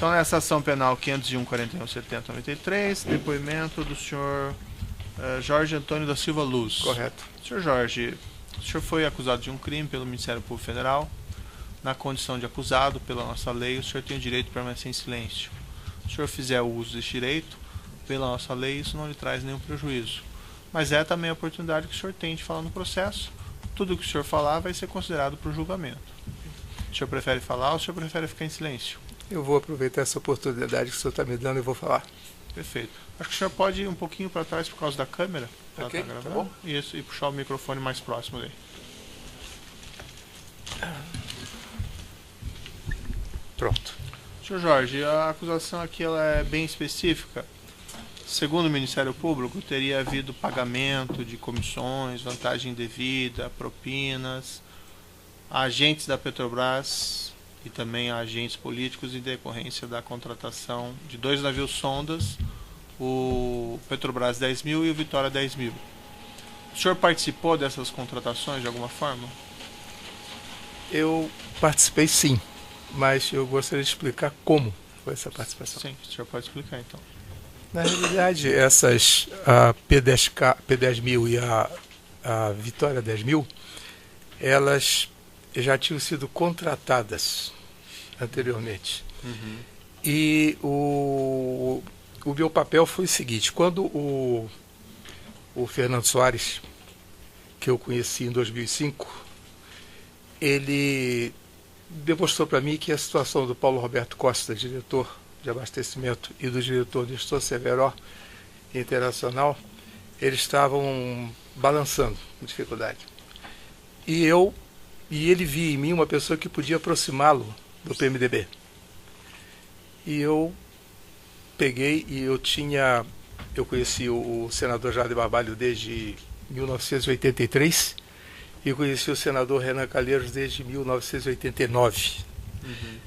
Então, nessa ação penal 501.41.70.93, depoimento do senhor Jorge Antônio da Silva Luz. Correto. Senhor Jorge, o senhor foi acusado de um crime pelo Ministério Público Federal. Na condição de acusado, pela nossa lei, o senhor tem o direito de permanecer em silêncio. Se o senhor fizer o uso desse direito, pela nossa lei, isso não lhe traz nenhum prejuízo. Mas é também a oportunidade que o senhor tem de falar no processo. Tudo que o senhor falar vai ser considerado para o julgamento. O senhor prefere falar ou o senhor prefere ficar em silêncio? Eu vou aproveitar essa oportunidade que o senhor está me dando e vou falar. Perfeito. Acho que o senhor pode ir um pouquinho para trás por causa da câmera. Ok, Tá gravando. tá bom. Isso, e puxar o microfone mais próximo dele. Pronto. Senhor Jorge, a acusação aqui ela é bem específica. Segundo o Ministério Público, teria havido pagamento de comissões, vantagem indevida, propinas, a agentes da Petrobras e também a agentes políticos em decorrência da contratação de 2 navios sondas, o Petrobras 10.000 e o Vitória 10.000. O senhor participou dessas contratações de alguma forma? Eu participei sim, mas eu gostaria de explicar como foi essa participação. Sim, o senhor pode explicar então. Na realidade, essas a P10.000 e a Vitória 10.000, elas já tinham sido contratadas anteriormente. Uhum. E o meu papel foi o seguinte: quando o Fernando Soares, que eu conheci em 2005, ele demonstrou para mim que a situação do Paulo Roberto Costa, diretor de abastecimento, e do diretor Nestor Severo, internacional, eles estavam balançando com dificuldade. E ele via em mim uma pessoa que podia aproximá-lo do PMDB. E eu peguei e eu conheci o senador Jader Barbalho desde 1983 e conheci o senador Renan Calheiros desde 1989. Uhum.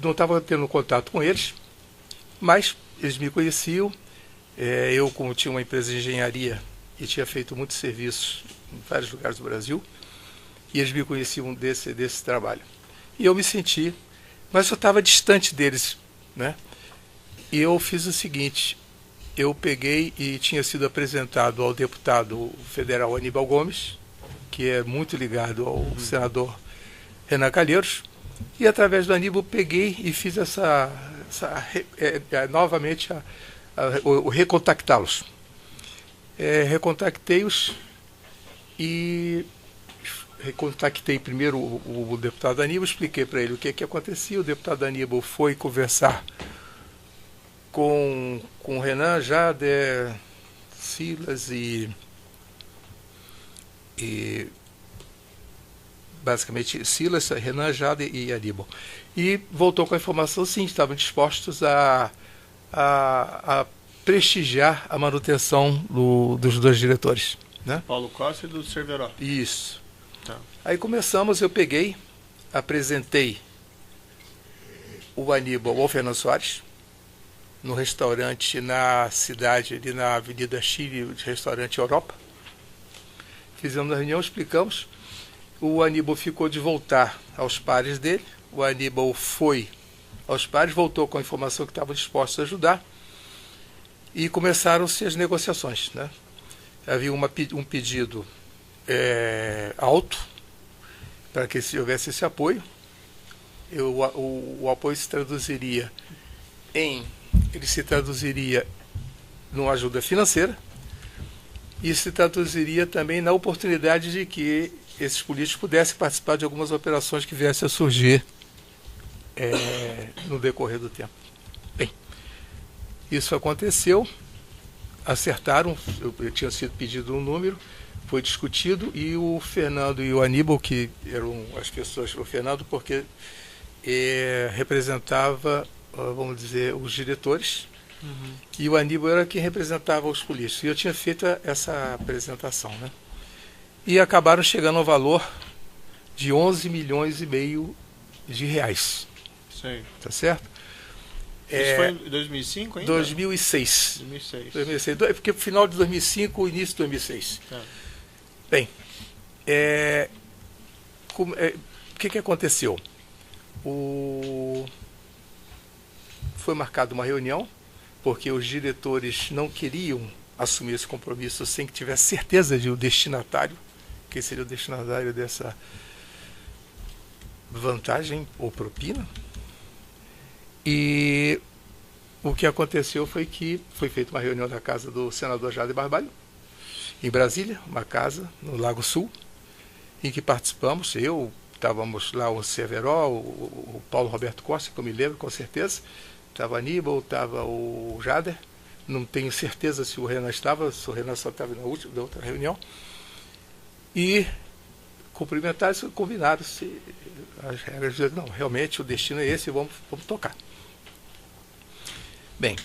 Não estava tendo contato com eles, mas eles me conheciam. Eu, como tinha uma empresa de engenharia e tinha feito muitos serviços em vários lugares do Brasil, e eles me conheciam desse trabalho. E eu me senti, mas eu estava distante deles, né? E eu fiz o seguinte: eu peguei e tinha sido apresentado ao deputado federal Aníbal Gomes, que é muito ligado ao senador Renan Calheiros, e através do Aníbal peguei e fiz novamente o recontactá-los. Recontactei-os e recontactei primeiro o deputado Aníbal, expliquei para ele o que acontecia. O deputado Aníbal foi conversar com o Renan, Jader, Silas e basicamente Silas, Renan, Jader e Aníbal. E voltou com a informação, sim, estavam dispostos a prestigiar a manutenção dos dois diretores, né? Paulo Costa e do Severo. Isso. Tá. Aí começamos, eu peguei, apresentei o Aníbal ao Fernando Soares, no restaurante na cidade, ali na Avenida Chile, de restaurante Europa. Fizemos a reunião, explicamos. O Aníbal ficou de voltar aos pares dele. O Aníbal foi aos pares, voltou com a informação que estava disposto a ajudar. E começaram-se as negociações, né? Havia um pedido alto para que houvesse esse apoio. O apoio se traduziria numa ajuda financeira e se traduziria também na oportunidade de que esses políticos pudessem participar de algumas operações que viessem a surgir no decorrer do tempo. Bem, isso aconteceu, acertaram, eu tinha sido pedido um número, foi discutido, e o Fernando e o Aníbal, que eram as pessoas, o Fernando porque representava, vamos dizer, os diretores, e o Aníbal era quem representava os políticos. E eu tinha feito essa apresentação, né? E acabaram chegando ao valor de 11 milhões e meio de reais. Sim. Tá certo? Isso foi em 2005 ainda? 2006. 2006. Porque final de 2005, início de 2006. Tá. Bem, o que aconteceu? O foi marcada uma reunião, porque os diretores não queriam assumir esse compromisso sem que tivesse certeza de o destinatário, quem seria o destinatário dessa vantagem ou propina. E o que aconteceu foi que foi feita uma reunião na casa do senador Jader Barbalho, em Brasília, uma casa no Lago Sul, em que participamos. Estávamos lá o Severo, o Paulo Roberto Costa, que eu me lembro com certeza, estava Aníbal, estava o Jader, não tenho certeza se o Renan estava, se o Renan só estava na outra reunião, e cumprimentaram-se, combinaram-se as regras, não, realmente o destino é esse, vamos tocar. Bem,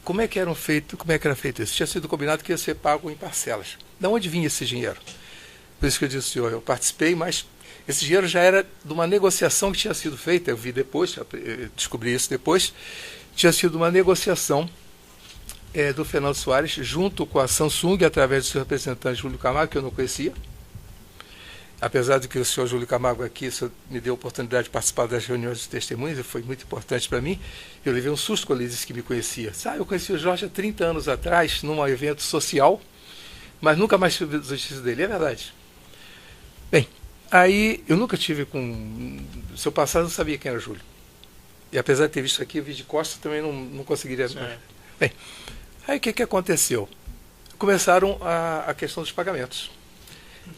como é que era feito isso? Tinha sido combinado que ia ser pago em parcelas. De onde vinha esse dinheiro? Por isso que eu disse, senhor, eu participei, mas esse dinheiro já era de uma negociação que tinha sido feita, eu vi depois, eu descobri isso depois, tinha sido uma negociação do Fernando Soares junto com a Samsung, através do seu representante Júlio Camargo, que eu não conhecia. Apesar de que o senhor Júlio Camargo aqui me deu a oportunidade de participar das reuniões de testemunhas, e foi muito importante para mim, eu levei um susto quando ele disse que me conhecia. Eu conheci o Jorge há 30 anos atrás, num evento social, mas nunca mais tive notícia dele, é verdade. Bem, aí eu nunca tive com... Seu passado eu não sabia quem era o Júlio. E apesar de ter visto aqui, o vídeo de Costa também não conseguiria... Bem, aí o que aconteceu? Começaram a questão dos pagamentos.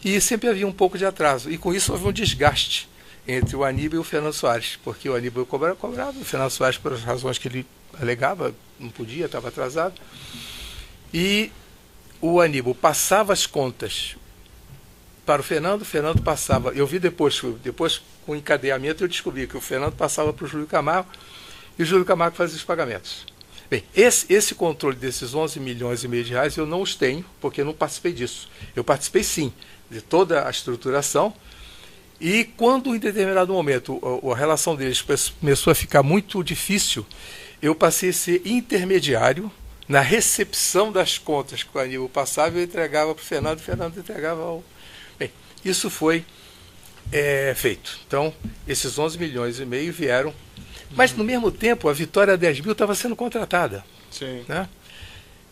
E sempre havia um pouco de atraso. E com isso houve um desgaste entre o Aníbal e o Fernando Soares. Porque o Aníbal cobrava, o Fernando Soares, por as razões que ele alegava, não podia, estava atrasado. E o Aníbal passava as contas para o Fernando passava... Eu vi depois com o encadeamento, eu descobri que o Fernando passava para o Júlio Camargo e o Júlio Camargo fazia os pagamentos. Bem, esse controle desses 11 milhões e meio de reais eu não os tenho, porque eu não participei disso. Eu participei sim de toda a estruturação, e quando em determinado momento a relação deles começou a ficar muito difícil, eu passei a ser intermediário na recepção das contas que o Aníbal passava, eu entregava para o Fernando entregava ao... Bem, isso foi feito. Então, esses 11 milhões e meio vieram. Mas, no mesmo tempo, a Vitória 10.000 estava sendo contratada. Sim. Né?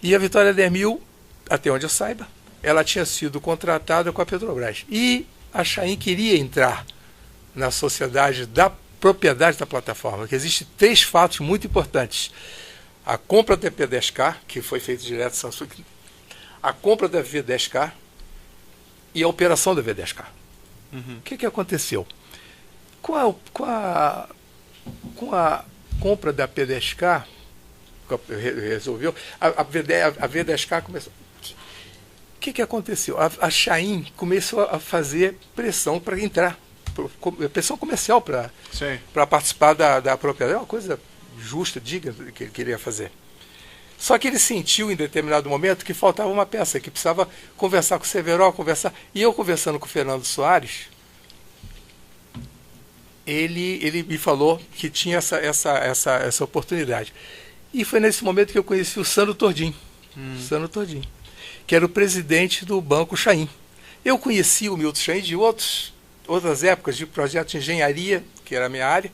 E a Vitória 10.000, até onde eu saiba, ela tinha sido contratada com a Petrobras. E a Chain queria entrar na sociedade da propriedade da plataforma, que existem 3 fatos muito importantes. A compra da P10K, que foi feita direto da Samsung, a compra da V10K e a operação da V10K. Uhum. O que aconteceu? Com a compra da P10K, resolveu, a V10K começou. O que aconteceu? A Chain começou a fazer pressão para entrar, pressão comercial para participar da propriedade. É uma coisa justa, digna que ele queria fazer. Só que ele sentiu em determinado momento que faltava uma peça, que precisava conversar com o Severo, e eu conversando com o Fernando Soares, ele me falou que tinha essa oportunidade. E foi nesse momento que eu conheci o Sandro Tordim, que era o presidente do Banco Chain. Eu conheci o Milton Chain de outras épocas, de projetos de engenharia, que era a minha área,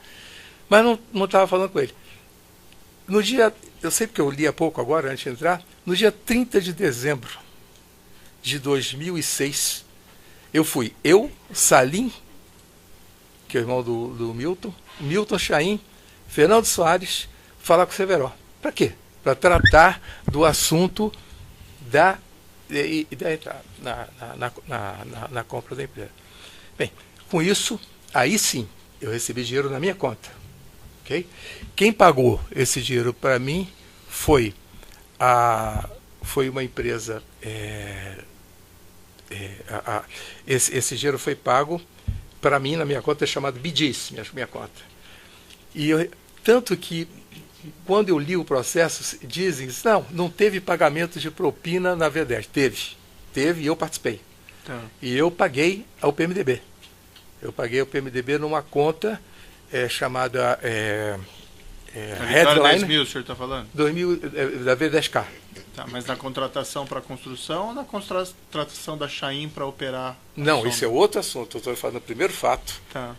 mas não estava falando com ele. No dia, eu sei porque eu li há pouco agora, antes de entrar, no dia 30 de dezembro de 2006, Salim, que é o irmão do Milton Chain, Fernando Soares, falar com o Severo. Para quê? Para tratar do assunto da na compra da empresa. Bem, com isso, aí sim, eu recebi dinheiro na minha conta. Okay? Quem pagou esse dinheiro para mim foi uma empresa. Esse dinheiro foi pago para mim na minha conta, chamada BDIS, minha conta. E tanto que quando eu li o processo, dizem, não teve pagamento de propina na V10. Teve e eu participei. Tá. E eu paguei ao PMDB. Eu paguei ao PMDB numa conta chamada Headline. 10.000, o senhor está falando? 2000, da V10K. Tá, mas na contratação para construção ou na contratação da Chain para operar? Não, isso é outro assunto. Eu estou falando do primeiro fato. Tá.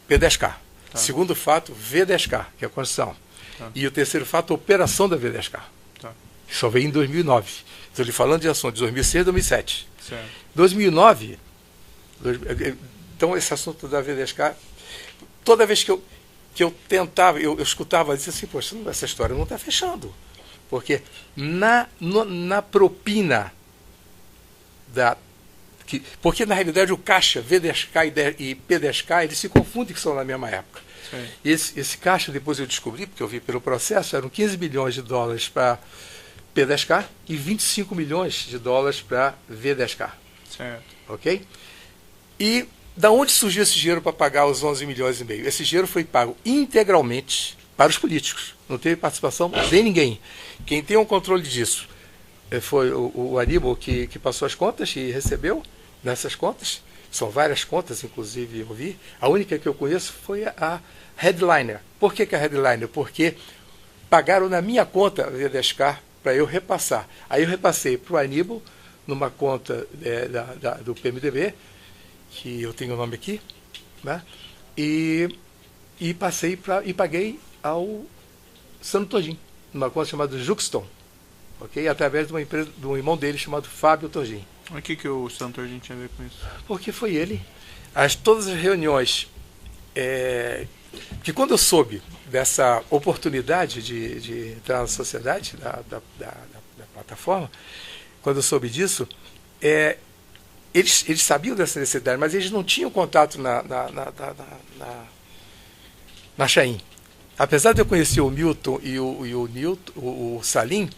P10K. Tá. Segundo fato, V10K, que é a construção. Tá. E o terceiro fato, a operação da V10K. Tá. Que só veio em 2009. Estou lhe falando de assunto de 2006 e 2007. Certo. 2009, então esse assunto da V10K, toda vez que eu tentava, eu escutava, eu dizia assim, poxa, essa história não está fechando. Porque na propina porque na realidade o caixa V10K e P10K, eles se confundem, que são na mesma época. Sim. Esse caixa, depois eu descobri, porque eu vi pelo processo, eram 15 bilhões de dólares para P10K e 25 milhões de dólares para V10K. Certo. Ok? E da onde surgiu esse dinheiro para pagar os 11 milhões e meio? Esse dinheiro foi pago integralmente para os políticos. Não teve participação de ninguém. Quem tem o controle disso foi o Aníbal, que passou as contas e recebeu nessas contas. São várias contas, inclusive eu vi. A única que eu conheço foi a Headliner. Por que a Headliner? Porque pagaram na minha conta a V10K para eu repassar. Aí eu repassei para o Aníbal, numa conta do PMDB, que eu tenho o nome aqui, né? E paguei ao Santo Torgin, numa conta chamada Juxton, ok? Através de uma empresa, de um irmão dele chamado Fábio Torgin. O que o Santo Torgin tinha a ver com isso? Porque foi ele. Todas as reuniões, que quando eu soube dessa oportunidade de entrar na sociedade, da plataforma, quando eu soube disso, eles sabiam dessa necessidade, mas eles não tinham contato na Chain. Apesar de eu conhecer o Milton e o Salim,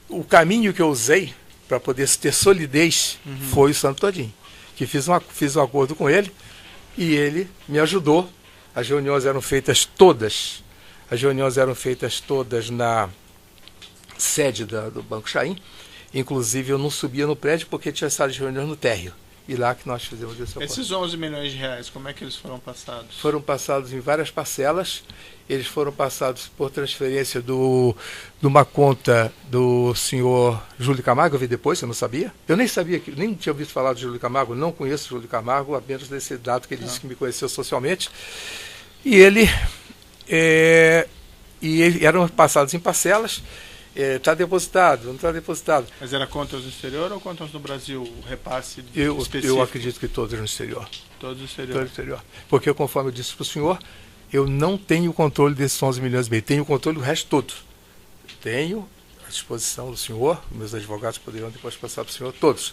o caminho que eu usei para poder ter solidez foi o Santo Torgin, que fiz um acordo com ele e ele me ajudou. As reuniões eram feitas todas na sede do Banco Chain. Inclusive eu não subia no prédio porque tinha sala de reuniões no térreo. E lá que nós fizemos esse acordo. Esses 11 milhões de reais, como é que eles foram passados? Foram passados em várias parcelas. Eles foram passados por transferência de uma conta do senhor Júlio Camargo. Eu vi depois, eu não sabia. Eu nem sabia, nem tinha ouvido falar de Júlio Camargo, não conheço Júlio Camargo, apenas desse dado que ele disse que me conheceu socialmente. E eram passados em parcelas. Está depositado, não está depositado. Mas era contas no exterior ou contas no Brasil? O repasse específico? Eu acredito que todos no exterior. Todos no exterior. Todos no exterior. Porque, conforme eu disse para o senhor, eu não tenho controle desses 11 milhões e meio. Tenho controle do resto todo. Tenho à disposição do senhor, meus advogados poderão depois passar para o senhor, todos.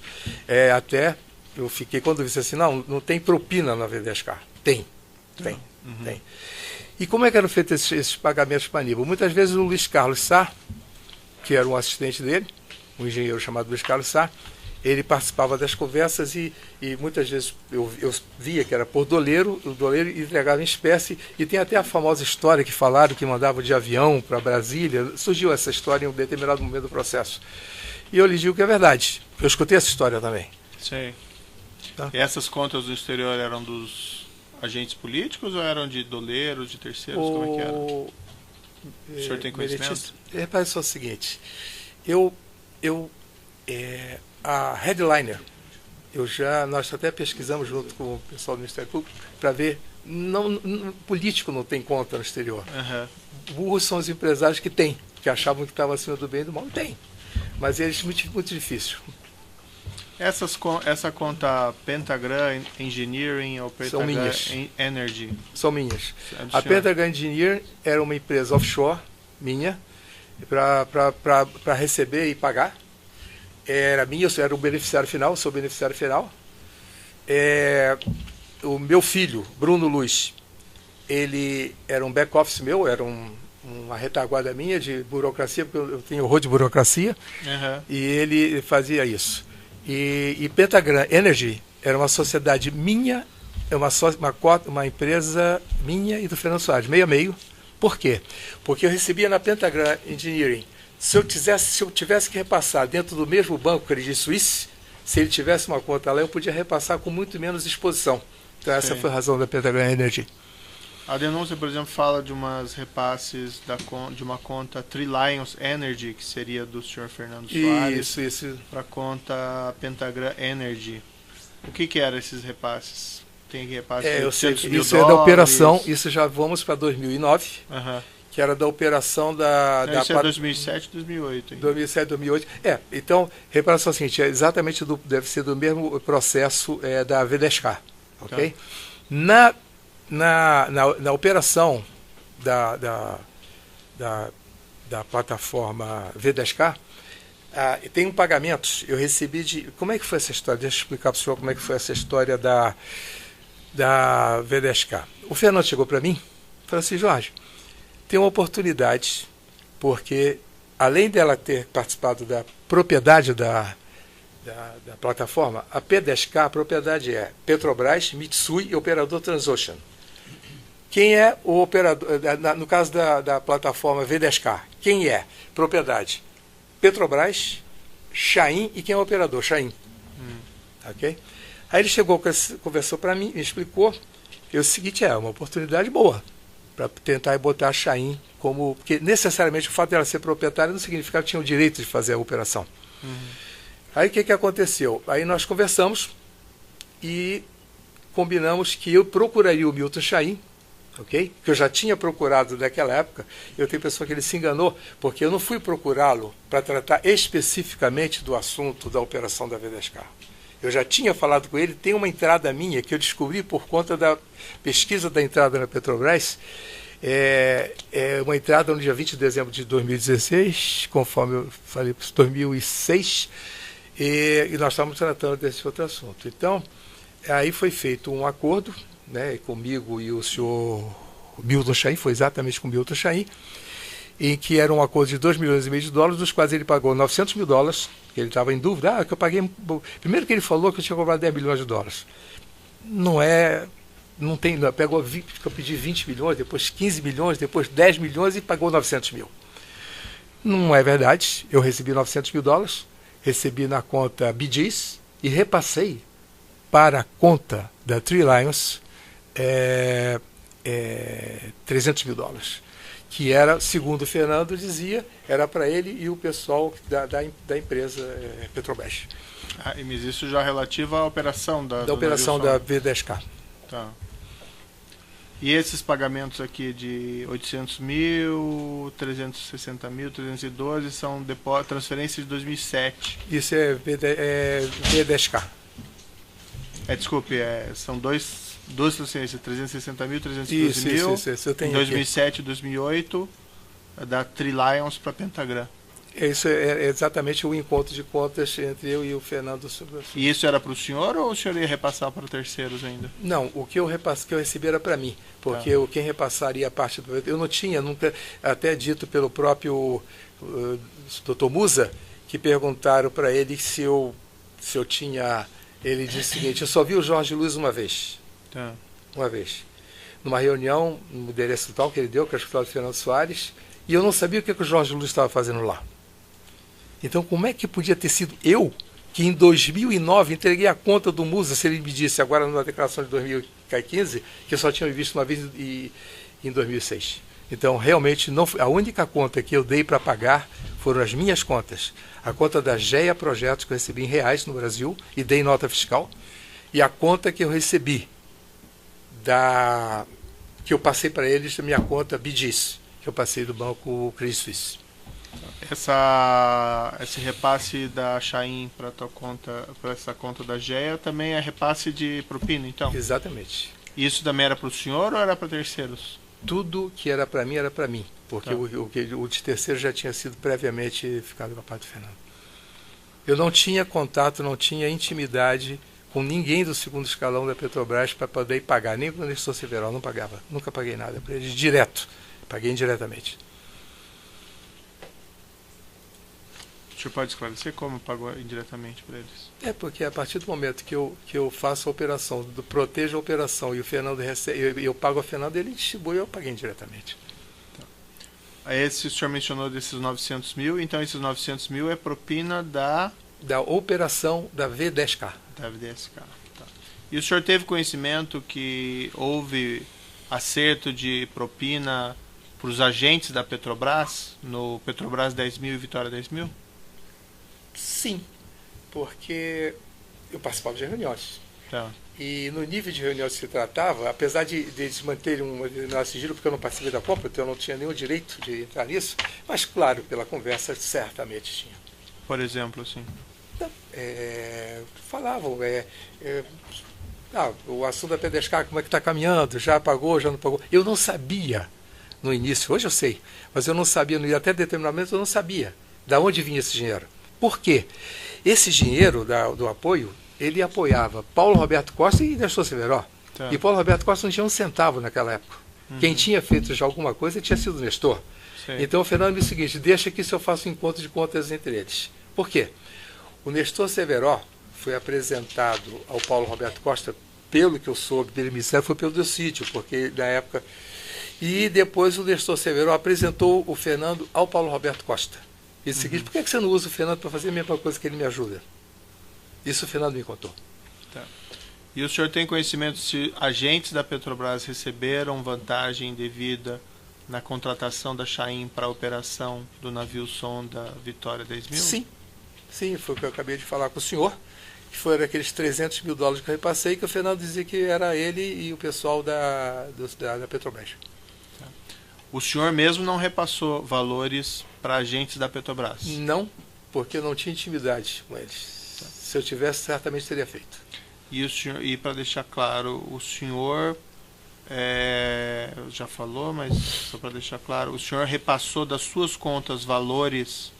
Até eu fiquei, quando eu disse assim, não tem propina na V10K. Tem. E como é que eram feitos esses pagamentos para Aníbal? Muitas vezes o Luiz Carlos Sá, que era um assistente dele, um engenheiro chamado Luiz Carlos Sá, ele participava das conversas e muitas vezes eu via que era por doleiro, o doleiro entregava em espécie, e tem até a famosa história que falaram que mandava de avião para Brasília. Surgiu essa história em um determinado momento do processo. E eu lhe digo que é verdade. Eu escutei essa história também. Sei. Tá? E essas contas do exterior eram dos agentes políticos ou eram de doleiros, de terceiros? Como é que era? O senhor tem conhecimento? Parece só o seguinte, a Headliner, nós até pesquisamos junto com o pessoal do Ministério Público para ver, político não tem conta no exterior. Burros são os empresários que achavam que estavam acima do bem e do mal. Tem, mas eles muito difícil. Essa conta Pentagram Engineering ou Pentagram Energy? São minhas. A Pentagram Engineering era uma empresa offshore minha, para receber e pagar. Era minha, eu era o beneficiário final, sou o beneficiário final. O meu filho, Bruno Luz, ele era um back-office meu, era uma retaguarda minha de burocracia, porque eu tenho horror de burocracia, e ele fazia isso. E Pentagram Energy era uma sociedade minha, uma empresa minha e do Fernando Soares, meio a meio. Por quê? Porque eu recebia na Pentagram Engineering. Se eu tivesse que repassar dentro do mesmo banco, Credit Suisse, se ele tivesse uma conta lá, eu podia repassar com muito menos exposição. Então essa foi a razão da Pentagram Energy. A denúncia, por exemplo, fala de umas repasses de uma conta Three Lions Energy, que seria do senhor Fernando Soares, isso. para a conta Pentagram Energy. O que eram esses repasses? tem repasse de Eu sei 800 que mil isso é da dólares. operação, isso já vamos para 2009, Aham. que era da operação da... Não, isso é 2007, 2008. Hein? 2007, 2008. Então, repara só o seguinte, é exatamente deve ser do mesmo processo da V10K, ok? Tá. Na operação da plataforma V10K, tem um pagamento, eu recebi de... Como é que foi essa história? Deixa eu explicar para o senhor como é que foi essa história da V10K. O Fernando chegou para mim e falou assim, Jorge, tem uma oportunidade, porque além dela ter participado da propriedade da plataforma, a P10K, a propriedade é Petrobras, Mitsui e Operador Transocean. Quem é o operador, no caso da plataforma V10K, quem é? Propriedade Petrobras, Chain e quem é o operador? Chain. Ok? Aí ele chegou, conversou para mim, me explicou. O seguinte, é uma oportunidade boa para tentar botar a Chain como... Porque necessariamente o fato dela ser proprietária não significa que tinha o direito de fazer a operação. Aí o que aconteceu? Aí nós conversamos e combinamos que eu procuraria o Milton Chain, ok? Que eu já tinha procurado naquela época. Eu tenho a impressão que ele se enganou, porque eu não fui procurá-lo para tratar especificamente do assunto da operação da V10K. Eu já tinha falado com ele, tem uma entrada minha que eu descobri por conta da pesquisa da entrada na Petrobras. É uma entrada no dia 20 de dezembro de 2016, conforme eu falei, 2006, e nós estávamos tratando desse outro assunto. Então, aí foi feito um acordo, né, comigo e o senhor Milton Chain, foi exatamente com o Milton Chain, em que era um acordo de 2,5 milhões de dólares, dos quais ele pagou 900 mil dólares, que ele estava em dúvida, que eu paguei... Primeiro que ele falou que eu tinha cobrado 10 milhões de dólares. Não tem, eu pedi 20 milhões, depois 15 milhões, depois 10 milhões e pagou 900 mil. Não é verdade, eu recebi 900 mil dólares, recebi na conta BGs e repassei para a conta da Three Lions 300 mil dólares. Que era, segundo o Fernando dizia, era para ele e o pessoal da empresa Petrobras. Mas isso já relativo à operação da operação da V10K. Tá. E esses pagamentos aqui de 800 mil, 360 mil, 312 são transferências de 2007. Isso é V10K. Desculpe, são duas transferências, 360 mil, 312 mil, isso eu tenho em 2007 e 2008, da Three Lions para Pentagram. Isso é exatamente o encontro de contas entre eu e o Fernando. E isso era para o senhor ou o senhor ia repassar para terceiros ainda? Não, o que eu recebi era para mim, porque quem repassaria a parte do... Eu não tinha nunca, até dito pelo próprio Dr. Musa, que perguntaram para ele se eu tinha... Ele disse o seguinte, eu só vi o Jorge Luiz uma vez. Tá. Uma vez. Numa reunião, no endereço tal que ele deu, que é o escritório do Fernando Soares, e eu não sabia o que o Jorge Luiz estava fazendo lá. Então, como é que podia ter sido eu, que em 2009 entreguei a conta do Musa, se ele me disse agora na declaração de 2015, que eu só tinha visto uma vez em 2006. Então, realmente, não foi, a única conta que eu dei para pagar foram as minhas contas. A conta da GEA Projetos, que eu recebi em reais no Brasil, e dei nota fiscal, e a conta que eu recebi, que eu passei para eles, da minha conta BGs, que eu passei do banco Credit Suisse. Esse repasse da Chain para tua conta, para essa conta da GEA, também é repasse de propina, então? Exatamente. E isso também era para o senhor ou era para terceiros? Tudo que era para mim, porque o de terceiro já tinha sido previamente ficado com a parte do Fernando. Eu não tinha contato, não tinha intimidade com ninguém do segundo escalão da Petrobras para poder pagar, nem com o Nestor Several, não pagava, nunca paguei nada para eles, direto, paguei indiretamente. O senhor pode esclarecer como pagou indiretamente para eles? Porque a partir do momento que eu faço a operação, protejo a operação e o Fernando recebe, eu pago a Fernando, ele distribui, eu paguei indiretamente. Tá. Esse o senhor mencionou desses 900 mil, então esses 900 mil é propina da operação da V10K. Da V10K. Tá. E o senhor teve conhecimento que houve acerto de propina para os agentes da Petrobras, no Petrobras 10 mil e Vitória 10 mil? Sim, porque eu participava de reuniões. Tá. E no nível de reunião que se tratava, apesar de eles manterem um determinado sigilo, porque eu não participei da compra, então eu não tinha nenhum direito de entrar nisso, mas, claro, pela conversa, certamente tinha. Por exemplo, assim. Falavam, o assunto da Pedescar, como é que está caminhando, já pagou, já não pagou. Eu não sabia no início, hoje eu sei, mas eu não sabia, até determinado momento eu não sabia de onde vinha esse dinheiro. Por quê? Esse dinheiro do apoio, ele apoiava Paulo Roberto Costa e Nestor Severo. Tá. E Paulo Roberto Costa não tinha um centavo naquela época. Quem tinha feito já alguma coisa tinha sido o Nestor. Sim. Então o Fernando disse o seguinte, deixa que se eu faço um encontro de contas entre eles. Por quê? O Nestor Severo foi apresentado ao Paulo Roberto Costa, pelo que eu soube dele me disseram, foi pelo do sítio, porque na época... E depois o Nestor Severo apresentou o Fernando ao Paulo Roberto Costa. E disse o seguinte, por que você não usa o Fernando para fazer a mesma coisa que ele me ajuda? Isso o Fernando me contou. Tá. E o senhor tem conhecimento se agentes da Petrobras receberam vantagem devida na contratação da Chaim para a operação do navio sonda Vitória 10.000? Sim, foi o que eu acabei de falar com o senhor, que foram aqueles $300 mil que eu repassei, que o Fernando dizia que era ele e o pessoal da Petrobras. Tá. O senhor mesmo não repassou valores para agentes da Petrobras? Não, porque eu não tinha intimidade com eles. Tá. Se eu tivesse, certamente teria feito. E para deixar claro, o senhor já falou, mas só para deixar claro, o senhor repassou das suas contas valores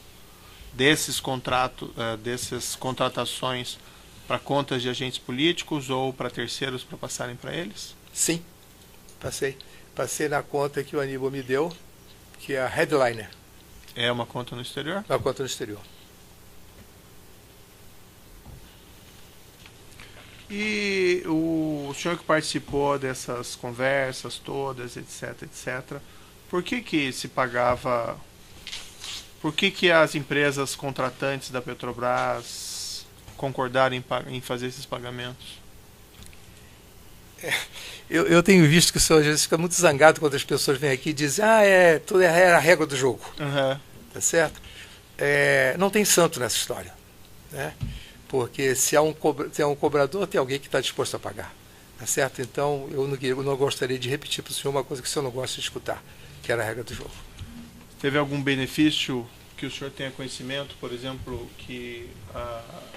dessas contratações para contas de agentes políticos ou para terceiros para passarem para eles? Sim, passei. Passei na conta que o Aníbal me deu, que é a Headliner. É uma conta no exterior? Uma conta no exterior. E o senhor que participou dessas conversas todas, etc., por que se pagava... Por que as empresas contratantes da Petrobras concordaram em fazer esses pagamentos? Eu tenho visto que o senhor às vezes fica muito zangado quando as pessoas vêm aqui e dizem tudo é a regra do jogo. Uhum. Tá certo? Não tem santo nessa história. Né? Porque se há um cobrador, tem alguém que está disposto a pagar. Tá certo? Então, eu não gostaria de repetir para o senhor uma coisa que o senhor não gosta de escutar, que era a regra do jogo. Teve algum benefício que o senhor tenha conhecimento, por exemplo, que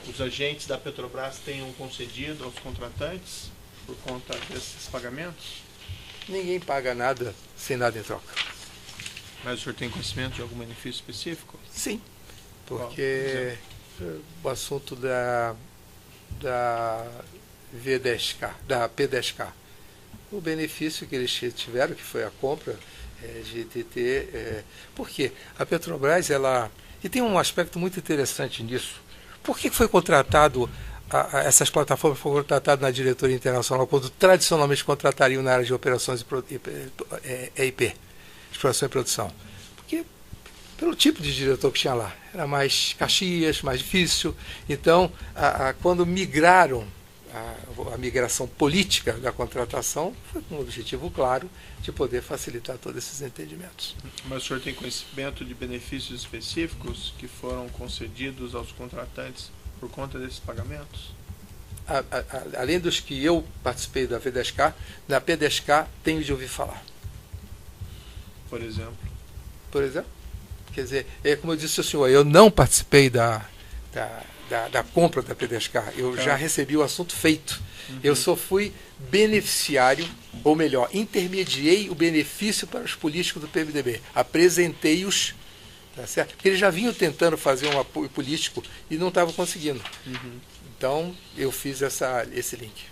os agentes da Petrobras tenham concedido aos contratantes por conta desses pagamentos? Ninguém paga nada sem nada em troca. Mas o senhor tem conhecimento de algum benefício específico? Sim, porque o assunto da V10K, da P10K, o benefício que eles tiveram, que foi a compra de ter... Por quê? A Petrobras, e tem um aspecto muito interessante nisso. Por que foi contratado, essas plataformas foram contratadas na diretoria internacional, quando tradicionalmente contratariam na área de operações EIP, exploração e produção? Porque pelo tipo de diretor que tinha lá, era mais Caxias, mais difícil. Então, quando migraram, a migração política da contratação foi com um objetivo claro de poder facilitar todos esses entendimentos. Mas o senhor tem conhecimento de benefícios específicos que foram concedidos aos contratantes por conta desses pagamentos? Além dos que eu participei da V10K, na P10K tenho de ouvir falar. Por exemplo? Por exemplo? Quer dizer, como eu disse ao senhor, eu não participei da compra da P10K, eu já recebi o assunto feito. Eu só fui beneficiário, ou melhor, intermediei o benefício para os políticos do PMDB. Apresentei-os, tá certo? Porque eles já vinham tentando fazer um apoio político e não estavam conseguindo. Então, eu fiz esse link.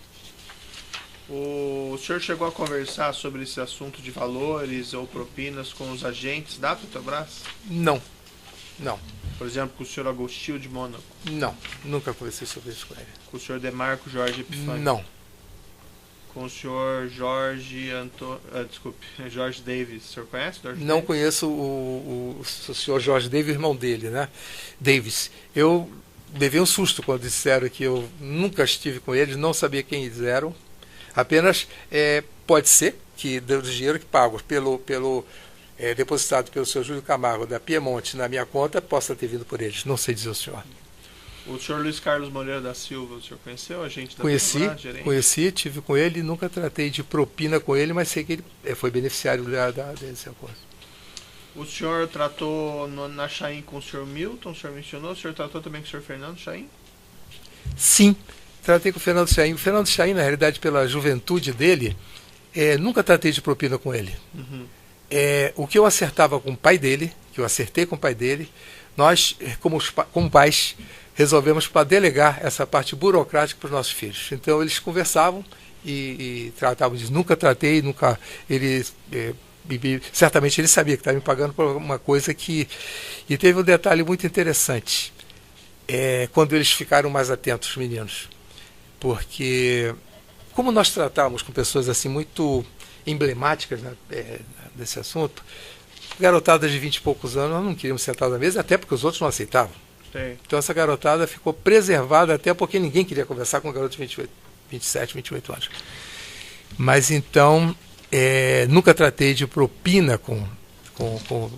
O senhor chegou a conversar sobre esse assunto de valores ou propinas com os agentes da Petrobras? Não. Por exemplo, com o senhor Agostinho de Mônaco? Não, nunca conversei sobre isso com ele. Com o senhor Demarco Jorge Epifânio? Não. Com o senhor Jorge Davis. O senhor conhece o Jorge Não Davis? conheço o senhor Jorge Davis, irmão dele, né? Davis. Eu levei um susto quando disseram que eu nunca estive com eles, não sabia quem eles eram. Apenas pode ser que do dinheiro que pago depositado pelo senhor Júlio Camargo da Piemonte na minha conta possa ter vindo por eles. Não sei dizer ao senhor. O senhor Luiz Carlos Moreira da Silva, o senhor conheceu a gente da Petrobras, gerente? Conheci, tive com ele, nunca tratei de propina com ele, mas sei que ele foi beneficiário desse acordo. O senhor tratou na Chain com o senhor Milton, o senhor mencionou, o senhor tratou também com o senhor Fernando Chain? Sim, tratei com o Fernando Chain. O Fernando Chain, na realidade, pela juventude dele, nunca tratei de propina com ele. Uhum. O que eu acertava com o pai dele, que eu acertei com o pai dele, nós, como pais, resolvemos para delegar essa parte burocrática para os nossos filhos. Então eles conversavam e tratavam disso. Nunca tratei, nunca. Certamente ele sabia que estava me pagando por uma coisa que. E teve um detalhe muito interessante. Quando eles ficaram mais atentos, os meninos. Porque, como nós tratávamos com pessoas assim muito emblemáticas, né, desse assunto, garotadas de 20 e poucos anos, nós não queríamos sentar na mesa, até porque os outros não aceitavam. Sim. Então essa garotada ficou preservada, até porque ninguém queria conversar com um garoto de 27, 28 anos. Mas então, nunca tratei de propina com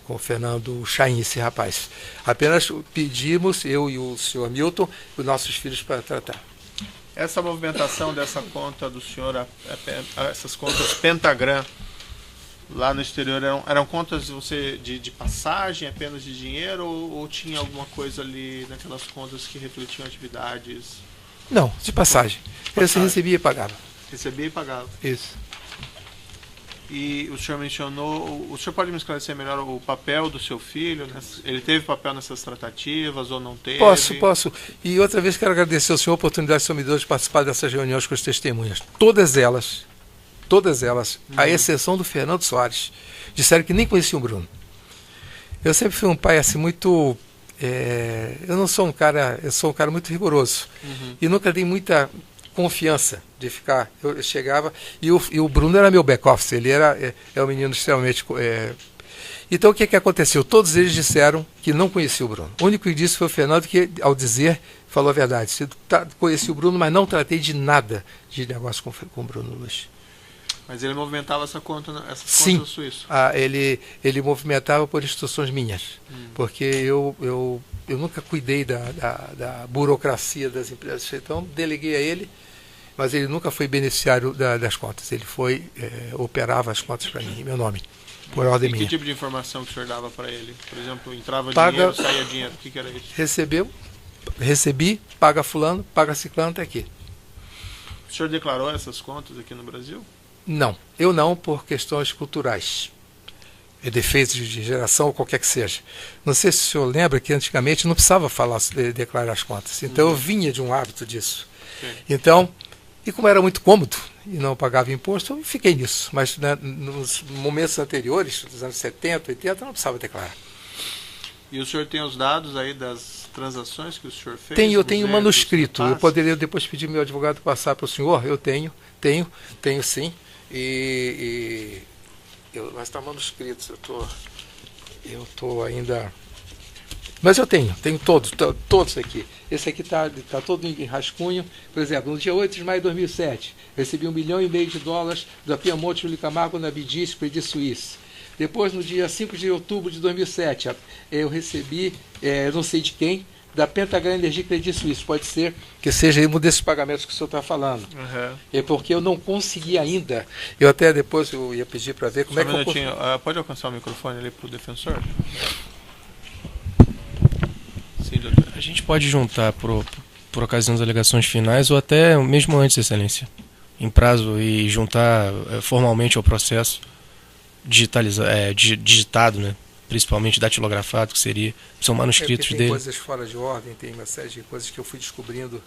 o Fernando Chain, esse rapaz. Apenas pedimos, eu e o senhor Milton, os nossos filhos para tratar. Essa movimentação dessa conta do senhor, essas contas Pentagram, lá no exterior, eram contas de passagem, apenas de dinheiro, ou tinha alguma coisa ali naquelas contas que refletiam atividades? Não, de passagem. Você recebia e pagava. Recebia e pagava. Isso. E o senhor mencionou, o senhor pode me esclarecer melhor o papel do seu filho? Ele teve papel nessas tratativas ou não teve? Posso. E outra vez quero agradecer ao senhor a oportunidade que o senhor me deu de participar dessas reuniões com as testemunhas. Todas elas, à exceção do Fernando Soares, disseram que nem conheciam o Bruno. Eu sempre fui um pai assim muito... eu não sou um cara... Eu sou um cara muito rigoroso. Uhum. E nunca dei muita confiança de ficar... Eu chegava... E o Bruno era meu back-office. Ele é um menino extremamente... Então o que aconteceu? Todos eles disseram que não conheciam o Bruno. O único que disse foi o Fernando, que ao dizer, falou a verdade. Conheci o Bruno, mas não tratei de nada de negócio com o Bruno Luiz. Mas ele movimentava essas contas suíças? Ele movimentava por instruções minhas, porque eu nunca cuidei da burocracia das empresas, então deleguei a ele, mas ele nunca foi beneficiário das contas, ele operava as contas para mim, em meu nome, por ordem minha. Que tipo de informação que o senhor dava para ele? Por exemplo, entrava dinheiro, saía dinheiro, o que era isso? Recebi, paga fulano, paga ciclano, está aqui. O senhor declarou essas contas aqui no Brasil? Não, eu não, por questões culturais, defeitos de geração ou qualquer que seja. Não sei se o senhor lembra que antigamente não precisava declarar as contas, então eu vinha de um hábito disso. Sim. Então, e como era muito cômodo e não pagava imposto, eu fiquei nisso, mas nos momentos anteriores, dos anos 70, 80, não precisava declarar. E o senhor tem os dados aí das transações que o senhor fez? Eu tenho um manuscrito, eu poderia depois pedir meu advogado passar para o senhor, eu tenho sim. Mas está manuscrito, eu estou ainda... Mas eu tenho todos aqui. Esse aqui está todo em rascunho. Por exemplo, no dia 8 de maio de 2007, recebi $1,5 milhão da Piemonte Júlio Camargo na BIDIS Credit Suisse. Depois, no dia 5 de outubro de 2007, eu recebi, não sei de quem, da Pentagram Energia Credit Suisse. Pode ser que seja um desses pagamentos que o senhor está falando. Uhum. É porque eu não consegui ainda. Eu até depois eu ia pedir para ver como Só é que eu consegui. Pode alcançar o microfone ali para o defensor? Sim, doutor. A gente pode juntar por ocasião das alegações finais ou até mesmo antes, Excelência, em prazo, e juntar formalmente ao processo digitado, né? Principalmente datilografado, que são manuscritos tem dele. Coisas fora de ordem, tem uma série de coisas que eu fui descobrindo.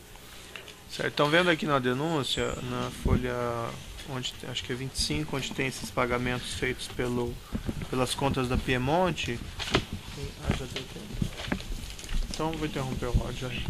Certo, estão vendo aqui na denúncia, na folha, acho que é 25, onde tem esses pagamentos feitos pelas contas da Piemonte. Já deu tempo. Então vou interromper o áudio já.